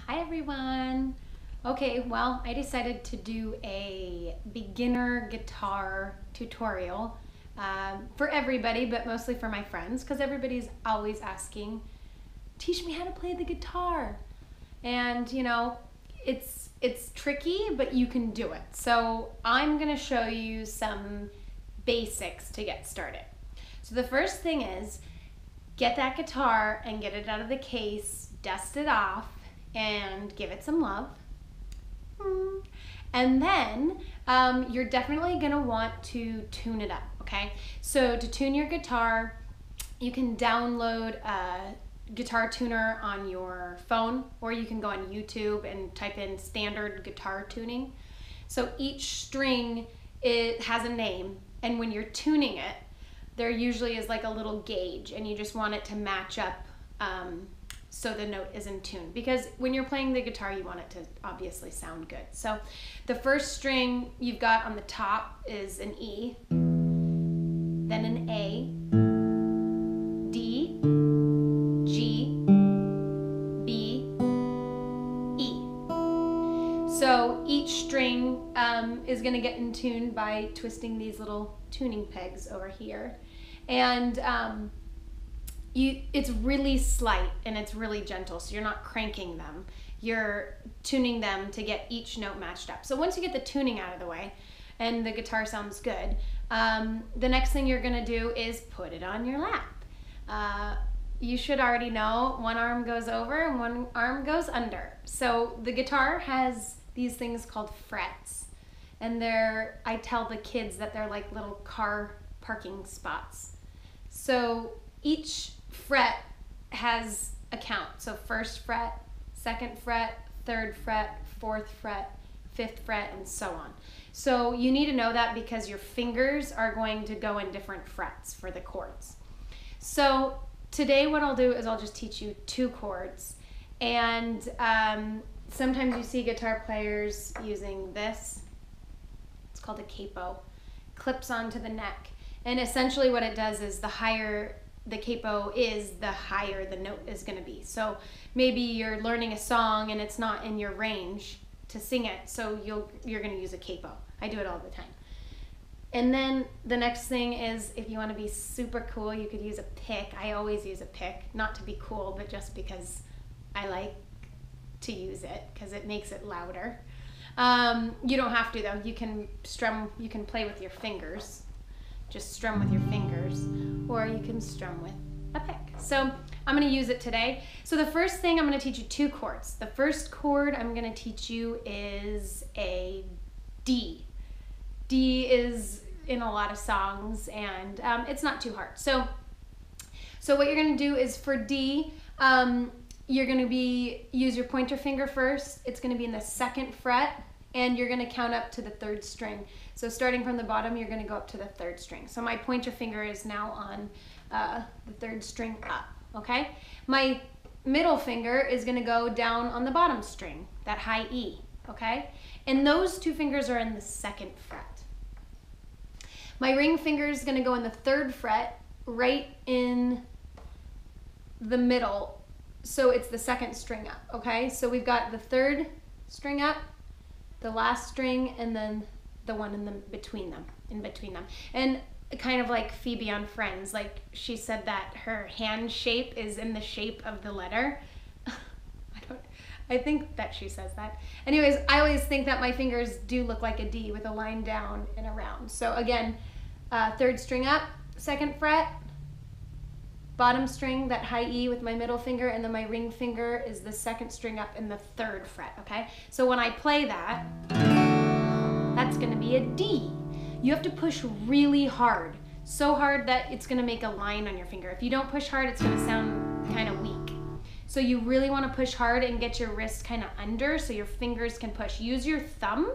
Hi everyone. Okay, well, I decided to do a beginner guitar tutorial for everybody, but mostly for my friends, because everybody's always asking, teach me how to play the guitar. And you know, it's tricky, but you can do it. So I'm gonna show you some basics to get started. So the first thing is, get that guitar and get it out of the case, dust it off, and give it some love. And then you're definitely gonna want to tune it up, okay? So to tune your guitar, you can download a guitar tuner on your phone, or you can go on YouTube and type in standard guitar tuning. So each string, it has a name, and when you're tuning it, there usually is like a little gauge, and you just want it to match up so the note is in tune, because when you're playing the guitar you want it to obviously sound good. So the first string you've got on the top is an E, then an A, D, G, B, E. So each string is going to get in tune by twisting these little tuning pegs over here, and it's really slight and it's really gentle, so you're not cranking them. You're tuning them to get each note matched up. So once you get the tuning out of the way and the guitar sounds good, the next thing you're gonna do is put it on your lap. You should already know one arm goes over and one arm goes under. So the guitar has these things called frets, and I tell the kids that they're like little car parking spots. So each fret has a count. So first fret, second fret, third fret, fourth fret, fifth fret, and so on. So you need to know that because your fingers are going to go in different frets for the chords. So today what I'll do is I'll just teach you 2 chords, and sometimes you see guitar players using this. It's called a capo. Clips onto the neck, and essentially what it does is the higher the capo is, the higher the note is going to be. So maybe you're learning a song and it's not in your range to sing it, so you're going to use a capo. I do it all the time. And then the next thing is, if you want to be super cool, you could use a pick. I always use a pick, not to be cool, but just because I like to use it because it makes it louder. You don't have to though. You can strum, you can play with your fingers. Just strum with your fingers, or you can strum with a pick. So I'm going to use it today. So the first thing, I'm going to teach you 2 chords. The first chord I'm going to teach you is a D. D is in a lot of songs, and it's not too hard. So what you're going to do is, for D, you're going to use your pointer finger first. It's going to be in the 2nd fret, and you're going to count up to the 3rd string. So starting from the bottom, you're going to go up to the 3rd string. So my pointer finger is now on the 3rd string up, okay? My middle finger is going to go down on the bottom string, that high E, okay? And those 2 fingers are in the 2nd fret. My ring finger is going to go in the 3rd fret, right in the middle. So it's the 2nd string up, okay? So we've got the 3rd string up, the last string, and then the one in between them. And kind of like Phoebe on Friends, like she said that her hand shape is in the shape of the letter. I think that she says that. Anyways, I always think that my fingers do look like a D with a line down and around. So again, 3rd string up, 2nd fret, bottom string, that high E with my middle finger, and then my ring finger is the 2nd string up in the 3rd fret, okay? So when I play that, that's going to be a D. You have to push really hard, so hard that it's going to make a line on your finger. If you don't push hard, it's going to sound kind of weak. So you really want to push hard and get your wrist kind of under so your fingers can push. Use your thumb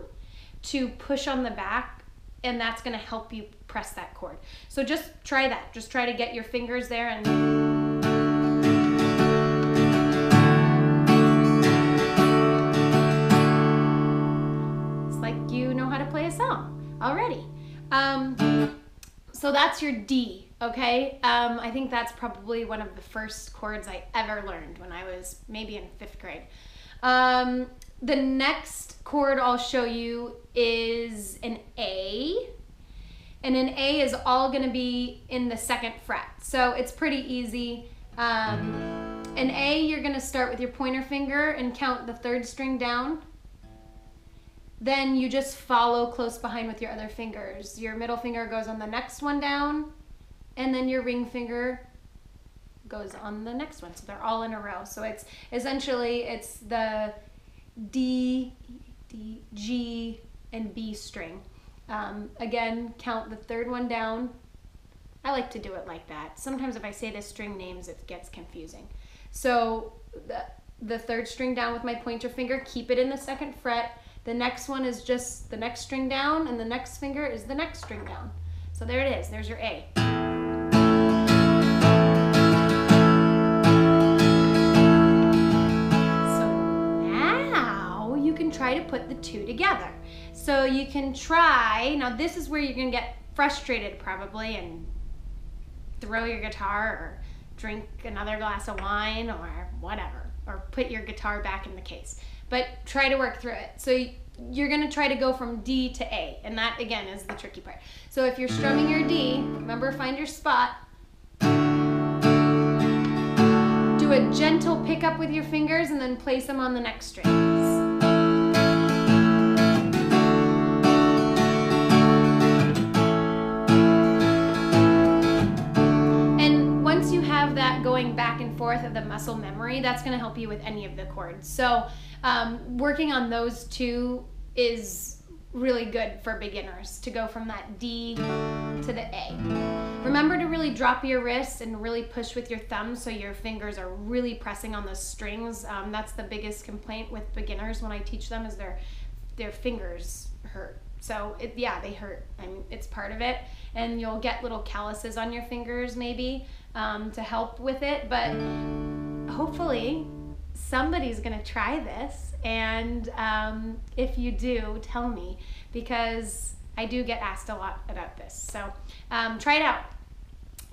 to push on the back, and that's going to help you press that chord. So just try that. Just try to get your fingers there, and play a song already. So that's your D, okay? I think that's probably one of the first chords I ever learned when I was maybe in 5th grade. The next chord I'll show you is an A. And an A is all going to be in the 2nd fret. So it's pretty easy. An A, you're going to start with your pointer finger and count the 3rd string down. Then you just follow close behind with your other fingers. Your middle finger goes on the next one down, and then your ring finger goes on the next one. So they're all in a row. So it's essentially, it's the D, G, and B string. Again, count the 3rd one down. I like to do it like that. Sometimes if I say the string names, it gets confusing. So the 3rd string down with my pointer finger, keep it in the 2nd fret. The next one is just the next string down, and the next finger is the next string down. So there it is. There's your A. So now you can try to put the 2 together. So you can try, now this is where you're going to get frustrated probably and throw your guitar or drink another glass of wine or whatever, or put your guitar back in the case. But try to work through it. So you're going to try to go from D to A, and that again is the tricky part. So if you're strumming your D, remember, find your spot. Do a gentle pickup with your fingers and then place them on the next strings. That going back and forth of the muscle memory, that's going to help you with any of the chords. So working on those 2 is really good for beginners, to go from that D to the A. Remember to really drop your wrists and really push with your thumbs so your fingers are really pressing on the strings. That's the biggest complaint with beginners when I teach them, is their fingers hurt. So yeah, they hurt. I mean, it's part of it, and you'll get little calluses on your fingers maybe to help with it. But hopefully somebody's gonna try this, and if you do, tell me, because I do get asked a lot about this. So try it out.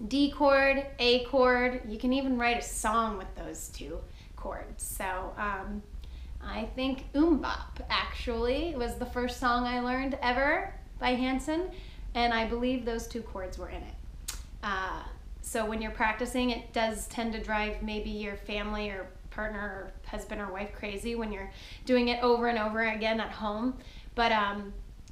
D chord, A chord. You can even write a song with those 2 chords. So I think Bop actually was the first song I learned ever by Hanson, and I believe those 2 chords were in it. So when you're practicing, it does tend to drive maybe your family or partner or husband or wife crazy when you're doing it over and over again at home. But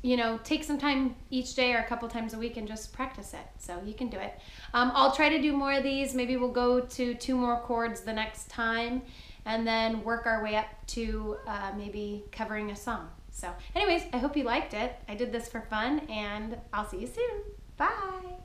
you know, take some time each day or a couple times a week and just practice it. So you can do it. I'll try to do more of these. Maybe we'll go to 2 more chords the next time, and then work our way up to maybe covering a song. So anyways, I hope you liked it. I did this for fun, and I'll see you soon. Bye.